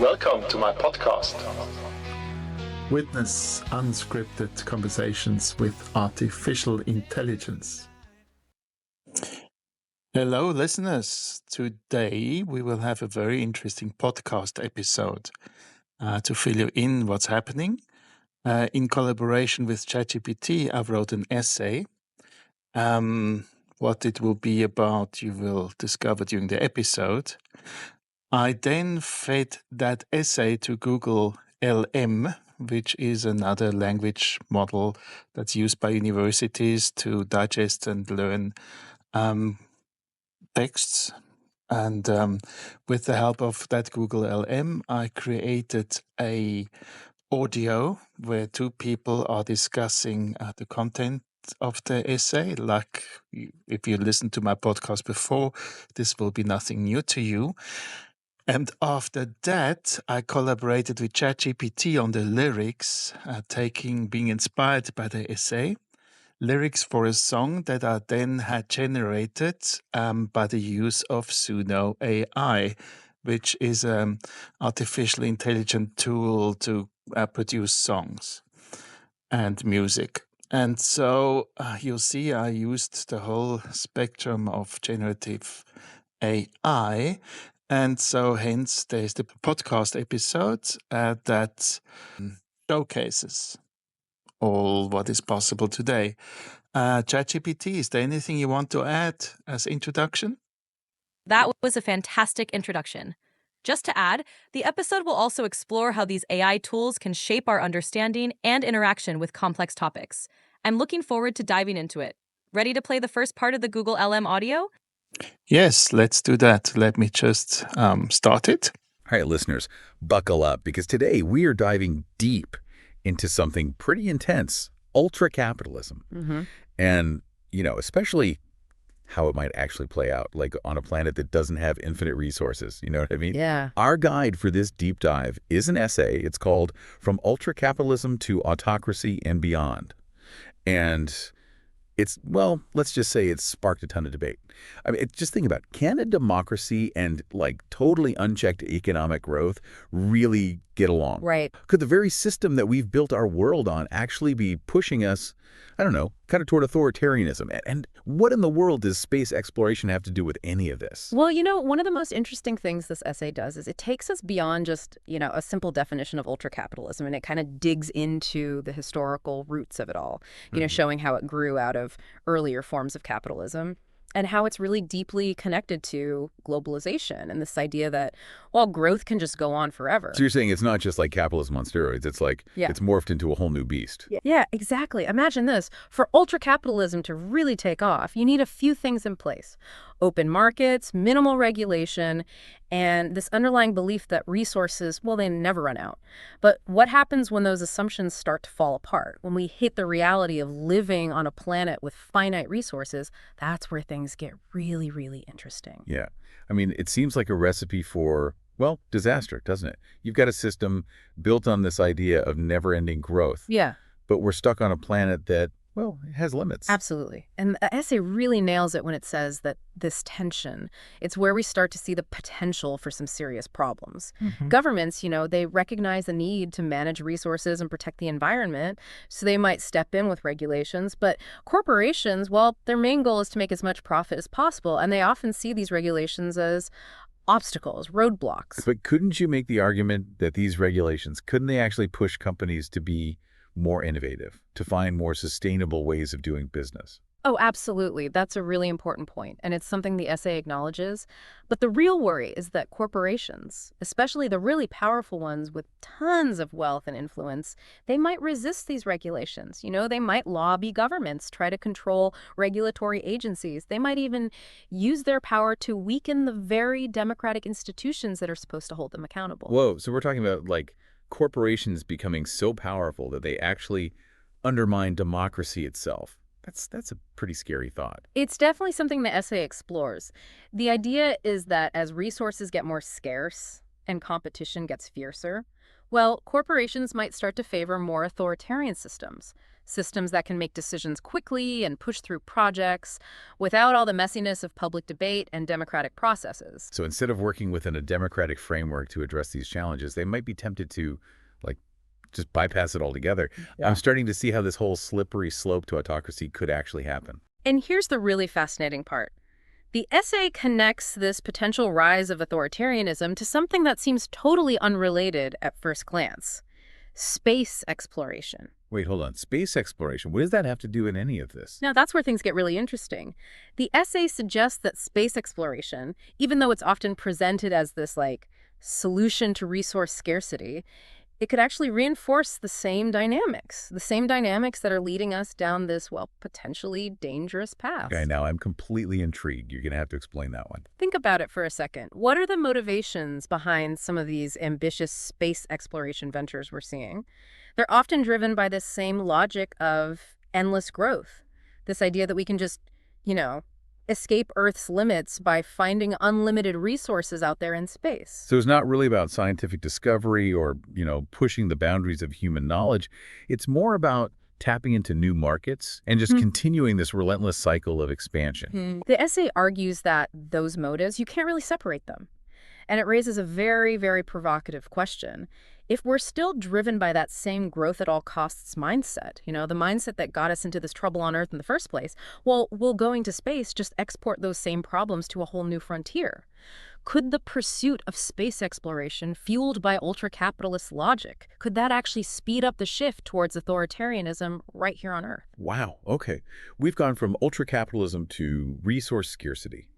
Welcome to my podcast. Witness unscripted conversations with artificial intelligence. Hello, listeners. Today we will have a very interesting podcast episode to fill you in what's happening. In collaboration with ChatGPT, I wrote an essay. What it will be about, you will discover during the episode. I then fed that essay to Google LM, which is another language model that's used by universities to digest and learn texts. And with the help of that Google LM, I created a audio where two people are discussing the content of the essay. Like if you listened to my podcast before, this will be nothing new to you. And after that, I collaborated with ChatGPT on the lyrics, being inspired by the essay, lyrics for a song that I then had generated by the use of Suno AI, which is an artificial intelligent tool to produce songs and music. And so you'll see I used the whole spectrum of generative AI. And so hence there's the podcast episode that showcases all what is possible today. ChatGPT, is there anything you want to add as introduction? That was a fantastic introduction. Just to add, the episode will also explore how these AI tools can shape our understanding and interaction with complex topics. I'm looking forward to diving into it. Ready to play the first part of the Google LM audio? Yes, let's do that. Let me just start it. All right, listeners, buckle up because today we are diving deep into something pretty intense, ultra-capitalism. Mm-hmm. And, especially how it might actually play out, like on a planet that doesn't have infinite resources. You know what I mean? Yeah. Our guide for this deep dive is an essay. It's called From Ultra-Capitalism to Autocracy and Beyond. And let's just say it's sparked a ton of debate. I mean, just think about, can a democracy and totally unchecked economic growth really get along? Right. Could the very system that we've built our world on actually be pushing us, I don't know, kind of toward authoritarianism? And what in the world does space exploration have to do with any of this? Well, one of the most interesting things this essay does is it takes us beyond just, a simple definition of ultra-capitalism, and it kind of digs into the historical roots of it all, showing how it grew out of earlier forms of capitalism and how it's really deeply connected to globalization and this idea that, well, growth can just go on forever. So you're saying it's not just like capitalism on steroids. It's like it's morphed into a whole new beast. Yeah, exactly. Imagine this. For ultra-capitalism to really take off, you need a few things in place. Open markets, minimal regulation, and this underlying belief that resources, well, they never run out. But what happens when those assumptions start to fall apart? When we hit the reality of living on a planet with finite resources, that's where things get really, really interesting. Yeah. I mean, it seems like a recipe for, disaster, doesn't it? You've got a system built on this idea of never-ending growth. Yeah. But we're stuck on a planet that, it has limits. Absolutely. And the essay really nails it when it says that this tension, it's where we start to see the potential for some serious problems. Mm-hmm. Governments, they recognize the need to manage resources and protect the environment, so they might step in with regulations. But corporations, well, their main goal is to make as much profit as possible, and they often see these regulations as obstacles, roadblocks. But couldn't you make the argument that these regulations, couldn't they actually push companies to be more innovative, to find more sustainable ways of doing business? Oh, absolutely. That's a really important point, and it's something the essay acknowledges. But the real worry is that corporations, especially the really powerful ones with tons of wealth and influence, they might resist these regulations. They might lobby governments, try to control regulatory agencies. They might even use their power to weaken the very democratic institutions that are supposed to hold them accountable. Whoa, so we're talking about corporations becoming so powerful that they actually undermine democracy itself. That's a pretty scary thought. It's definitely something the essay explores. The idea is that as resources get more scarce and competition gets fiercer, well, corporations might start to favor more authoritarian systems. systems that can make decisions quickly and push through projects without all the messiness of public debate and democratic processes. So instead of working within a democratic framework to address these challenges, they might be tempted to, like, just bypass it altogether. Yeah. I'm starting to see how this whole slippery slope to autocracy could actually happen. And here's the really fascinating part. The essay connects this potential rise of authoritarianism to something that seems totally unrelated at first glance: space exploration. Wait, hold on. Space exploration. What does that have to do in any of this? Now, that's where things get really interesting. The essay suggests that space exploration, even though it's often presented as this, solution to resource scarcity, it could actually reinforce the same dynamics that are leading us down this, potentially dangerous path. Okay, now I'm completely intrigued. You're going to have to explain that one. Think about it for a second. What are the motivations behind some of these ambitious space exploration ventures we're seeing? They're often driven by this same logic of endless growth. This idea that we can just, escape Earth's limits by finding unlimited resources out there in space. So it's not really about scientific discovery or, pushing the boundaries of human knowledge. It's more about tapping into new markets and just continuing this relentless cycle of expansion. The essay argues that those motives, you can't really separate them. And it raises a very, very provocative question. If we're still driven by that same growth at all costs mindset, the mindset that got us into this trouble on Earth in the first place, well, will going to space just export those same problems to a whole new frontier? Could the pursuit of space exploration, fueled by ultra-capitalist logic, could that actually speed up the shift towards authoritarianism right here on Earth? Wow, okay. We've gone from ultra-capitalism to resource scarcity,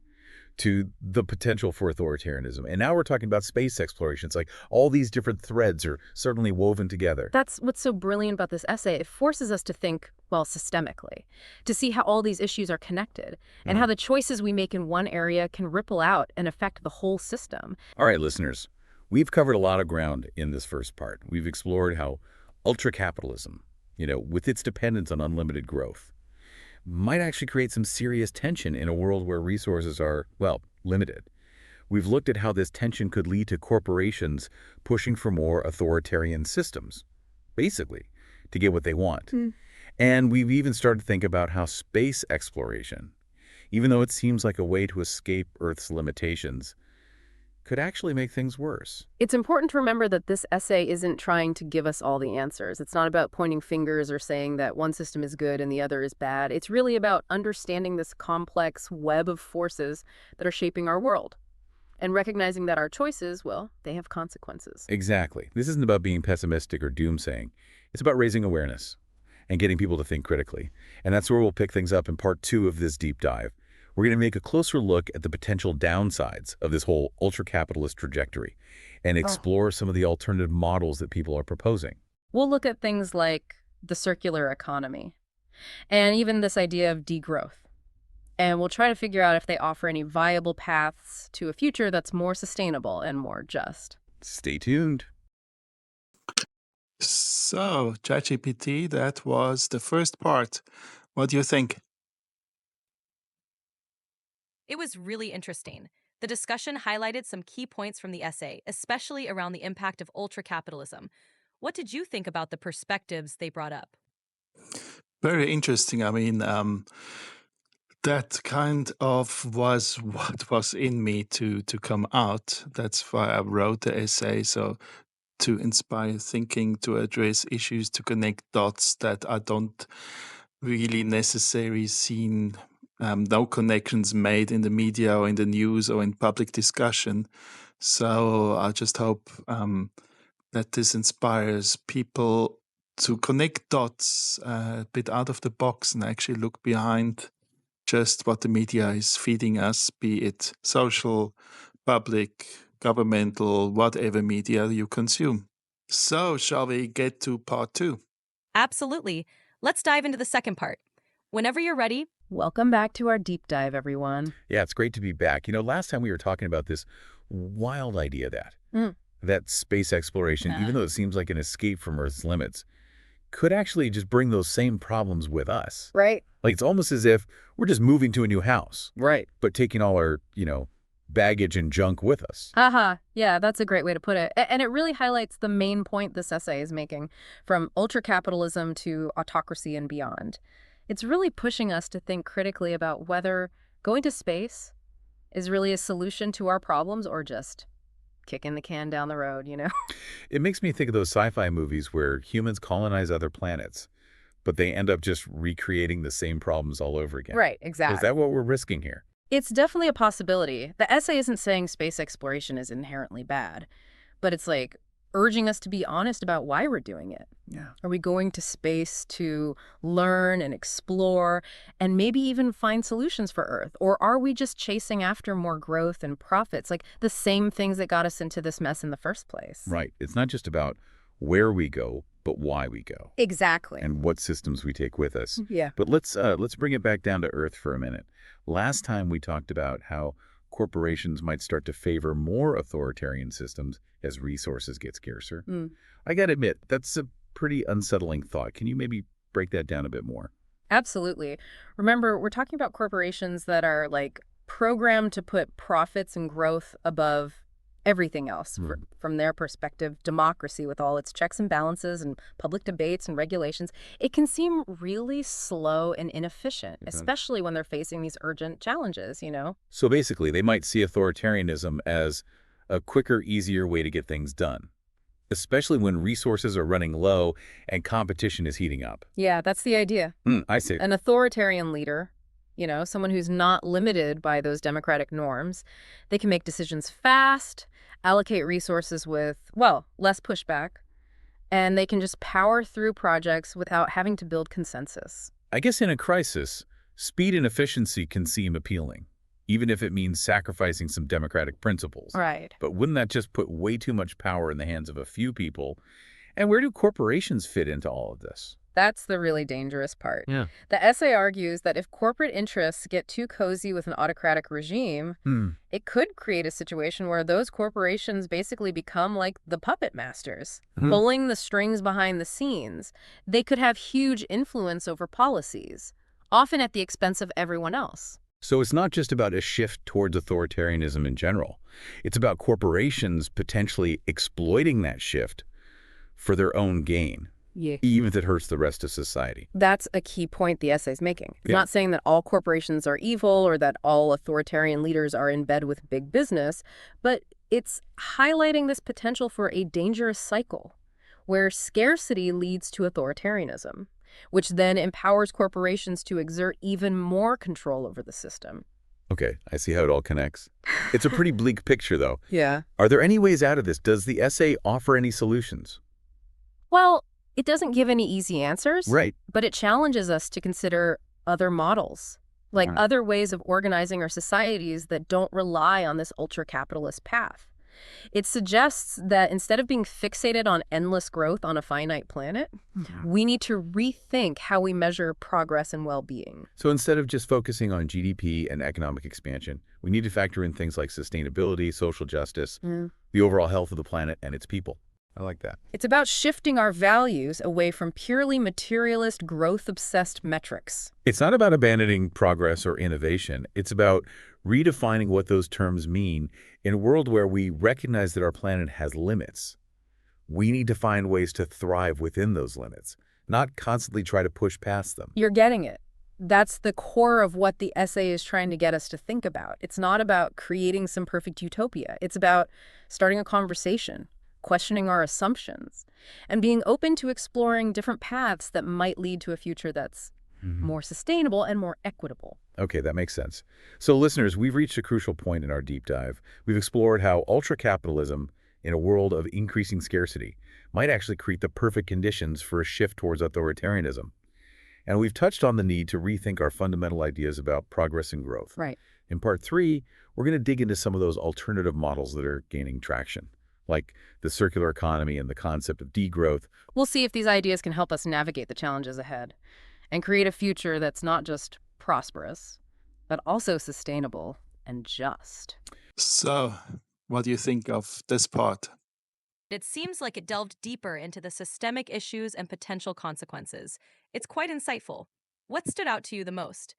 to the potential for authoritarianism. And now we're talking about space exploration. It's like all these different threads are certainly woven together. That's what's so brilliant about this essay. It forces us to think, systemically, to see how all these issues are connected and how the choices we make in one area can ripple out and affect the whole system. All right, listeners, we've covered a lot of ground in this first part. We've explored how ultra-capitalism, with its dependence on unlimited growth, might actually create some serious tension in a world where resources are, limited. We've looked at how this tension could lead to corporations pushing for more authoritarian systems, basically, to get what they want. And we've even started to think about how space exploration, even though it seems like a way to escape Earth's limitations, could actually make things worse. It's important to remember that this essay isn't trying to give us all the answers. It's not about pointing fingers or saying that one system is good and the other is bad. It's really about understanding this complex web of forces that are shaping our world and recognizing that our choices, they have consequences. Exactly. This isn't about being pessimistic or doomsaying. It's about raising awareness and getting people to think critically. And that's where we'll pick things up in part 2 of this deep dive. We're going to make a closer look at the potential downsides of this whole ultra-capitalist trajectory and explore some of the alternative models that people are proposing. We'll look at things like the circular economy and even this idea of degrowth. And we'll try to figure out if they offer any viable paths to a future that's more sustainable and more just. Stay tuned. So, ChatGPT, that was the first part. What do you think? It was really interesting. The discussion highlighted some key points from the essay, especially around the impact of ultra-capitalism. What did you think about the perspectives they brought up? Very interesting. I mean, that kind of was what was in me to come out. That's why I wrote the essay. So to inspire thinking, to address issues, to connect dots that I don't really necessarily seen, no connections made in the media or in the news or in public discussion. So I just hope that this inspires people to connect dots a bit out of the box and actually look behind just what the media is feeding us, be it social, public, governmental, whatever media you consume. So, shall we get to part 2? Absolutely. Let's dive into the second part. Whenever you're ready. Welcome back to our deep dive, everyone. Yeah, it's great to be back. Last time we were talking about this wild idea that space exploration, even though it seems like an escape from Earth's limits, could actually just bring those same problems with us. Right. Like it's almost as if we're just moving to a new house. Right. But taking all our, baggage and junk with us. Yeah, that's a great way to put it. And it really highlights the main point this essay is making, from ultra-capitalism to autocracy and beyond. It's really pushing us to think critically about whether going to space is really a solution to our problems or just kicking the can down the road, you know? It makes me think of those sci-fi movies where humans colonize other planets, but they end up just recreating the same problems all over again. Right, So is exactly. that what we're risking here? It's definitely a possibility. The essay isn't saying space exploration is inherently bad, but it's like urging us to be honest about why we're doing it. Yeah. Are we going to space to learn and explore and maybe even find solutions for Earth? Or are we just chasing after more growth and profits, like the same things that got us into this mess in the first place? Right. It's not just about where we go, but why we go Exactly. and what systems we take with us. Yeah. But let's bring it back down to earth for a minute. Last time we talked about how corporations might start to favor more authoritarian systems as resources get scarcer. I got to admit, that's a pretty unsettling thought. Can you maybe break that down a bit more? Absolutely. Remember, we're talking about corporations that are like programmed to put profits and growth above everything else. From their perspective, democracy with all its checks and balances and public debates and regulations, it can seem really slow and inefficient, especially when they're facing these urgent challenges, you know? So basically, they might see authoritarianism as a quicker, easier way to get things done, especially when resources are running low and competition is heating up. Yeah, that's the idea. I see. An authoritarian leader, you know, someone who's not limited by those democratic norms, they can make decisions fast, allocate resources with, well, less pushback, and they can just power through projects without having to build consensus. I guess in a crisis, speed and efficiency can seem appealing, even if it means sacrificing some democratic principles. Right. But wouldn't that just put way too much power in the hands of a few people? And where do corporations fit into all of this? That's the really dangerous part. Yeah. The essay argues that if corporate interests get too cozy with an autocratic regime, it could create a situation where those corporations basically become like the puppet masters, pulling the strings behind the scenes. They could have huge influence over policies, often at the expense of everyone else. So it's not just about a shift towards authoritarianism in general. It's about corporations potentially exploiting that shift for their own gain. Yeah. Even if it hurts the rest of society. That's a key point the essay's making. It's not saying that all corporations are evil or that all authoritarian leaders are in bed with big business, but it's highlighting this potential for a dangerous cycle where scarcity leads to authoritarianism, which then empowers corporations to exert even more control over the system. Okay, I see how it all connects. It's a pretty bleak picture, though. Yeah. Are there any ways out of this? Does the essay offer any solutions? Well, it doesn't give any easy answers, Right. but it challenges us to consider other models, like other ways of organizing our societies that don't rely on this ultra-capitalist path. It suggests that instead of being fixated on endless growth on a finite planet, we need to rethink how we measure progress and well-being. So instead of just focusing on GDP and economic expansion, we need to factor in things like sustainability, social justice, the overall health of the planet and its people. I like that. It's about shifting our values away from purely materialist, growth-obsessed metrics. It's not about abandoning progress or innovation. It's about redefining what those terms mean in a world where we recognize that our planet has limits. We need to find ways to thrive within those limits, not constantly try to push past them. You're getting it. That's the core of what the essay is trying to get us to think about. It's not about creating some perfect utopia. It's about starting a conversation, questioning our assumptions, and being open to exploring different paths that might lead to a future that's more sustainable and more equitable. Okay, that makes sense. So listeners, we've reached a crucial point in our deep dive. We've explored how ultra-capitalism in a world of increasing scarcity might actually create the perfect conditions for a shift towards authoritarianism. And we've touched on the need to rethink our fundamental ideas about progress and growth. Right. In part 3, we're going to dig into some of those alternative models that are gaining traction, like the circular economy and the concept of degrowth. We'll see if these ideas can help us navigate the challenges ahead and create a future that's not just prosperous, but also sustainable and just. So, what do you think of this part? It seems like it delved deeper into the systemic issues and potential consequences. It's quite insightful. What stood out to you the most?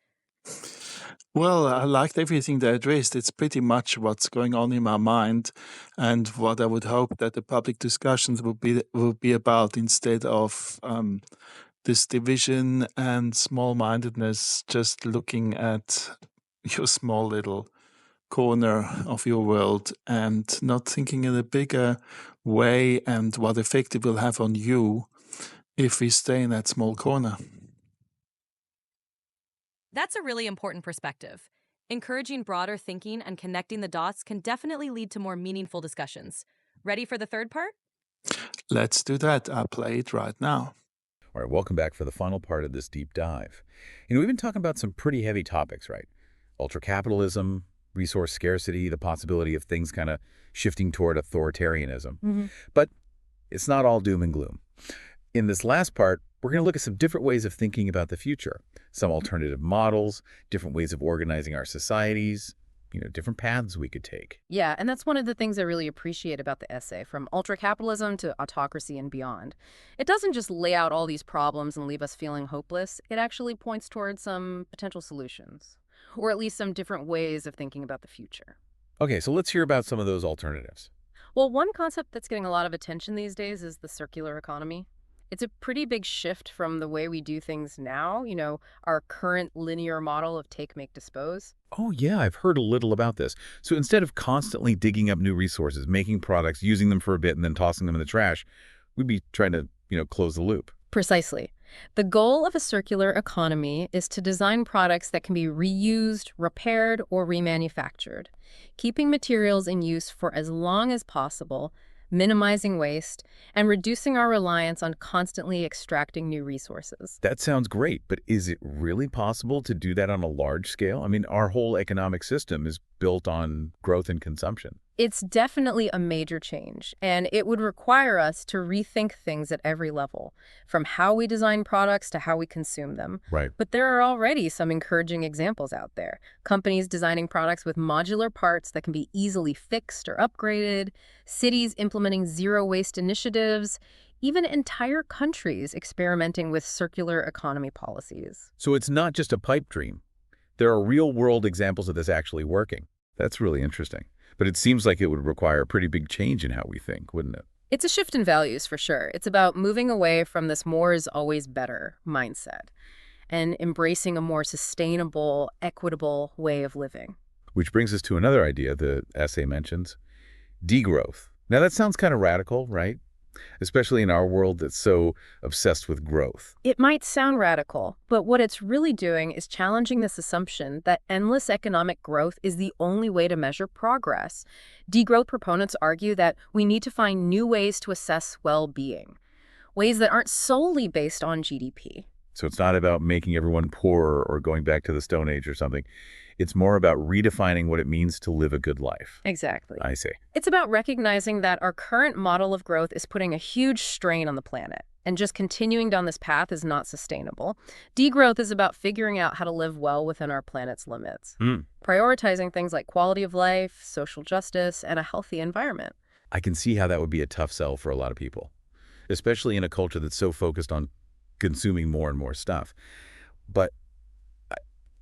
Well, I liked everything they addressed. It's pretty much what's going on in my mind, and what I would hope that the public discussions will be about, instead of this division and small-mindedness, just looking at your small little corner of your world and not thinking in a bigger way and what effect it will have on you if we stay in that small corner. That's a really important perspective. Encouraging broader thinking and connecting the dots can definitely lead to more meaningful discussions. Ready for the third part? Let's do that. I'll play it right now. All right, welcome back for the final part of this deep dive. We've been talking about some pretty heavy topics, right? Ultra-capitalism, resource scarcity, the possibility of things kind of shifting toward authoritarianism. But it's not all doom and gloom. In this last part, we're going to look at some different ways of thinking about the future, some alternative models, different ways of organizing our societies, different paths we could take. Yeah, and that's one of the things I really appreciate about the essay, from ultra-capitalism to autocracy and beyond. It doesn't just lay out all these problems and leave us feeling hopeless. It actually points towards some potential solutions, or at least some different ways of thinking about the future. Okay, so let's hear about some of those alternatives. Well, one concept that's getting a lot of attention these days is the circular economy. It's a pretty big shift from the way we do things now, our current linear model of take, make, dispose. Oh, yeah, I've heard a little about this. So instead of constantly digging up new resources, making products, using them for a bit, and then tossing them in the trash, we'd be trying to, close the loop. Precisely. The goal of a circular economy is to design products that can be reused, repaired, or remanufactured, keeping materials in use for as long as possible, minimizing waste, and reducing our reliance on constantly extracting new resources. That sounds great, but is it really possible to do that on a large scale? I mean, our whole economic system is built on growth and consumption. It's definitely a major change, and it would require us to rethink things at every level, from how we design products to how we consume them. Right. But there are already some encouraging examples out there. Companies designing products with modular parts that can be easily fixed or upgraded, cities implementing zero-waste initiatives, even entire countries experimenting with circular economy policies. So it's not just a pipe dream. There are real-world examples of this actually working. That's really interesting. But it seems like it would require a pretty big change in how we think, wouldn't it? It's a shift in values, for sure. It's about moving away from this more is always better mindset and embracing a more sustainable, equitable way of living. Which brings us to another idea the essay mentions, degrowth. Now that sounds kind of radical, right? Especially in our world that's so obsessed with growth. It might sound radical, but what it's really doing is challenging this assumption that endless economic growth is the only way to measure progress. Degrowth proponents argue that we need to find new ways to assess well-being, ways that aren't solely based on GDP. So it's not about making everyone poorer or going back to the Stone Age or something. It's more about redefining what it means to live a good life. Exactly. I see. It's about recognizing that our current model of growth is putting a huge strain on the planet, and just continuing down this path is not sustainable. Degrowth is about figuring out how to live well within our planet's limits, prioritizing things like quality of life, social justice, and a healthy environment. I can see how that would be a tough sell for a lot of people, especially in a culture that's so focused on consuming more and more stuff. But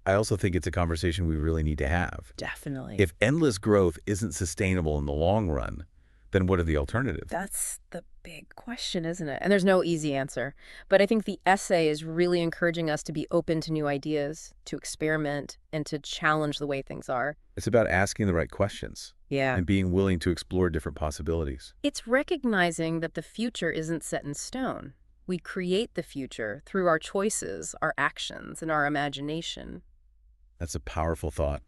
I also think it's a conversation we really need to have. Definitely. If endless growth isn't sustainable in the long run, then what are the alternatives? That's the big question, isn't it? And there's no easy answer. But I think the essay is really encouraging us to be open to new ideas, to experiment, and to challenge the way things are. It's about asking the right questions. Yeah. And being willing to explore different possibilities. It's recognizing that the future isn't set in stone. We create the future through our choices, our actions, and our imagination. That's a powerful thought.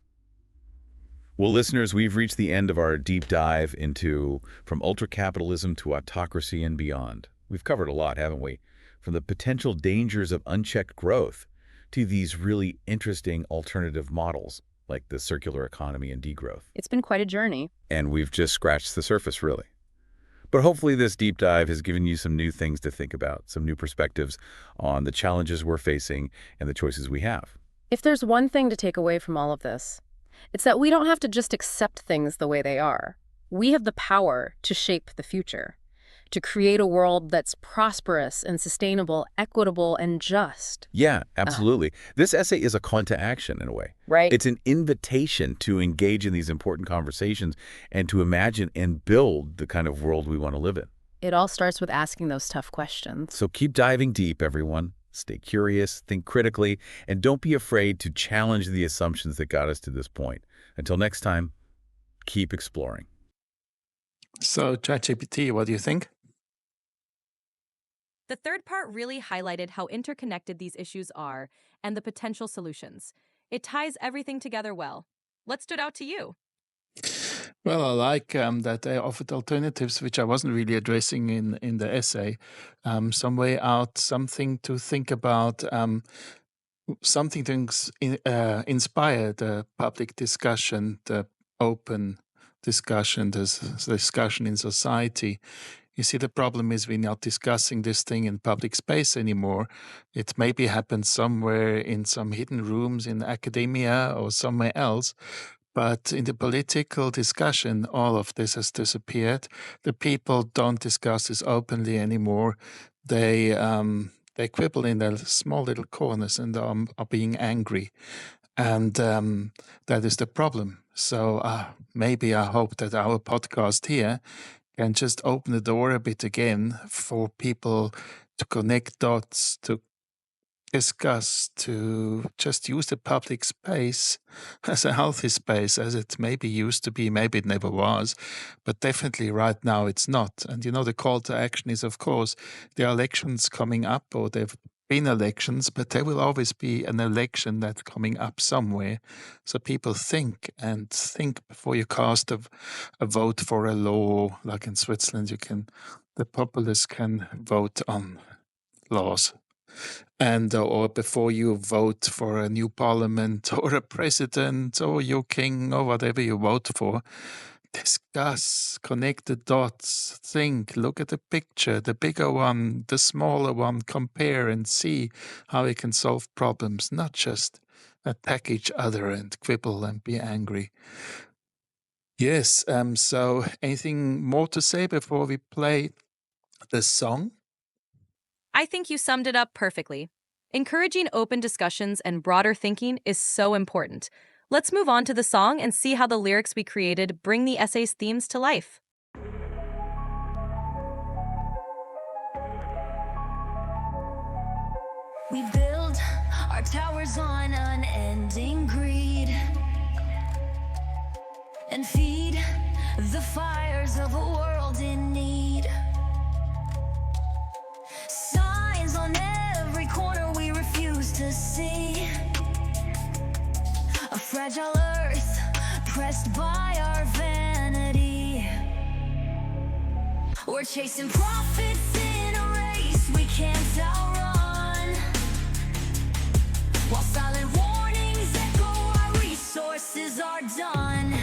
Well, listeners, we've reached the end of our deep dive into from ultra-capitalism to autocracy and beyond. We've covered a lot, haven't we? From the potential dangers of unchecked growth to these really interesting alternative models like the circular economy and degrowth. It's been quite a journey. And we've just scratched the surface, really. But hopefully this deep dive has given you some new things to think about, some new perspectives on the challenges we're facing and the choices we have. If there's one thing to take away from all of this, it's that we don't have to just accept things the way they are. We have the power to shape the future, to create a world that's prosperous and sustainable, equitable and just. Yeah, absolutely. This essay is a call to action in a way. Right. It's an invitation to engage in these important conversations and to imagine and build the kind of world we want to live in. It all starts with asking those tough questions. So keep diving deep, everyone. Stay curious, think critically, and don't be afraid to challenge the assumptions that got us to this point. Until next time, keep exploring. So, ChatGPT, what do you think? The third part really highlighted how interconnected these issues are and the potential solutions. It ties everything together well. What stood out to you? Well, I like that they offered alternatives, which I wasn't really addressing in the essay. Some way out, something to think about, something to inspire the public discussion, the open discussion, the discussion in society. You see, the problem is we're not discussing this thing in public space anymore. It maybe happens somewhere in some hidden rooms in academia or somewhere else. But in the political discussion, all of this has disappeared. The people don't discuss this openly anymore. They quibble in their small little corners and are being angry. And that is the problem. So maybe I hope that our podcast here can just open the door a bit again for people to connect dots, to discuss, to just use the public space as a healthy space, as it maybe used to be. Maybe it never was, but definitely right now it's not. And the call to action is, of course, there are elections coming up, or there've been elections, but there will always be an election that's coming up somewhere. So people think before you cast a vote for a law. Like in Switzerland, the populace can vote on laws. And or before you vote for a new parliament or a president or your king or whatever you vote for, discuss, connect the dots, think, look at the picture, the bigger one, the smaller one, compare and see how we can solve problems, not just attack each other and quibble and be angry. Yes, so anything more to say before we play the song? I think you summed it up perfectly. Encouraging open discussions and broader thinking is so important. Let's move on to the song and see how the lyrics we created bring the essay's themes to life. We build our towers on unending greed and feed the fires of a world in need. Signs on every corner we refuse to see. A fragile earth pressed by our vanity. We're chasing profits in a race we can't outrun, while silent warnings echo our resources are done.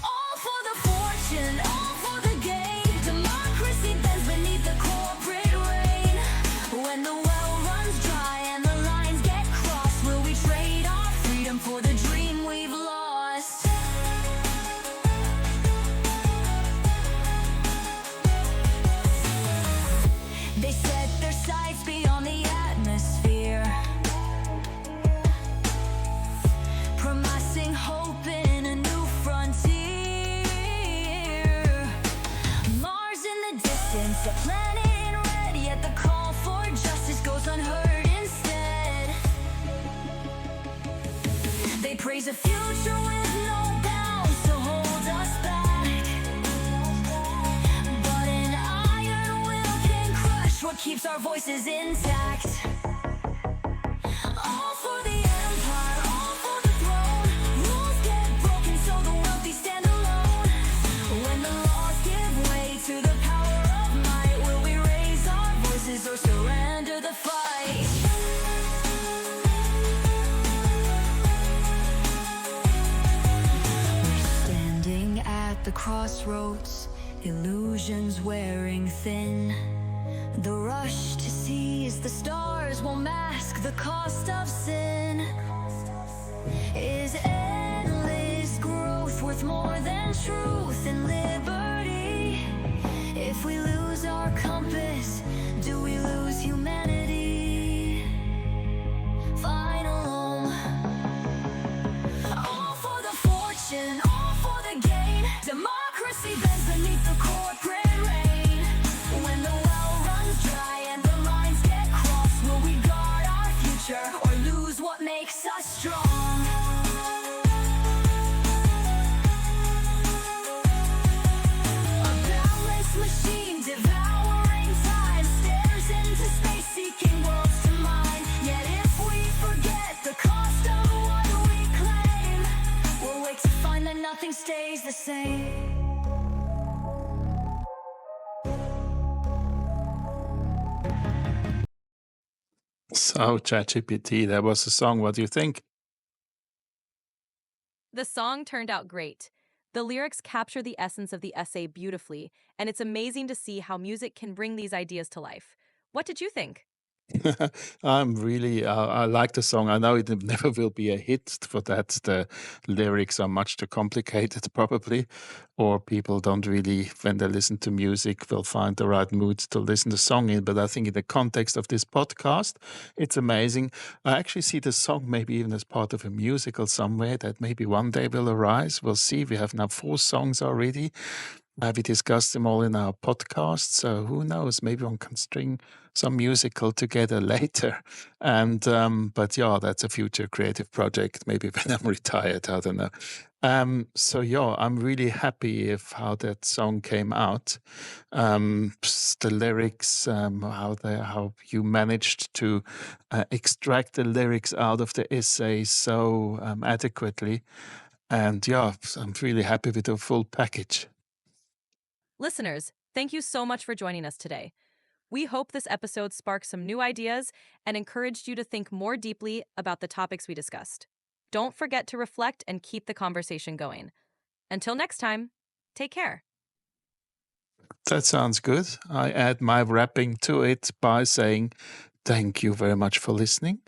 All for the fortune, all for the gain. Democracy bends beneath the corporate reign. When the well runs dry and the lines get crossed, will we trade our freedom for the dream we've lost? They set their sights beyond the atmosphere, promising hope in a new frontier. Mars in the distance, a planet in red, yet the call for justice goes unheard instead. They praise a future with no bounds to hold us back, but an iron will can crush what keeps our voices intact. All for the empire, all for the throne. Rules get broken so the wealthy stand alone. When the laws give way to the power of might, will we raise our voices or surrender the fight? We're standing at the crossroads, illusions wearing thin. The rush to seize the stars will mask the cost of sin. Is endless growth worth more than truth and liberty? So, ChatGPT, that was a song. What do you think? The song turned out great. The lyrics capture the essence of the essay beautifully, and it's amazing to see how music can bring these ideas to life. What did you think? I like the song. I know it never will be a hit for that. The lyrics are much too complicated, probably, or people don't really, when they listen to music, will find the right mood to listen to the song in. But I think in the context of this podcast, it's amazing. I actually see the song maybe even as part of a musical somewhere that maybe one day will arise. We'll see. We have now 4 songs already. We discussed them all in our podcast, so who knows? Maybe one can string some musical together later. And but yeah, that's a future creative project. Maybe when I'm retired, I don't know. So yeah, I'm really happy of how that song came out. The lyrics, how you managed to extract the lyrics out of the essay so adequately. And yeah, I'm really happy with the full package. Listeners, thank you so much for joining us today. We hope this episode sparked some new ideas and encouraged you to think more deeply about the topics we discussed. Don't forget to reflect and keep the conversation going. Until next time, take care. That sounds good. I add my wrapping to it by saying thank you very much for listening.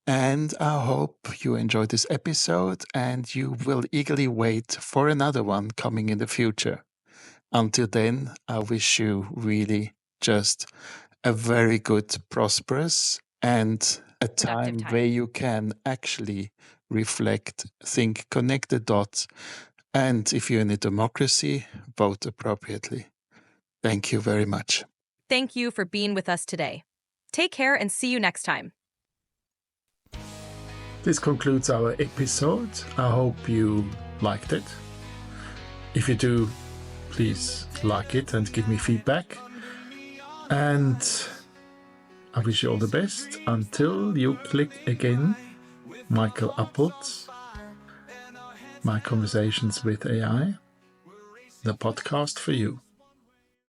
And I hope you enjoyed this episode and you will eagerly wait for another one coming in the future. Until then, I wish you really just a very good, prosperous, and a Productive time time. where you can actually reflect, think, connect the dots, and if you're in a democracy, vote appropriately. Thank you very much. Thank you for being with us today. Take care and see you next time. This concludes our episode. I hope you liked it. If you do, please like it and give me feedback. And I wish you all the best until you click again. Michael Appelt, My Conversations with AI, the podcast for you.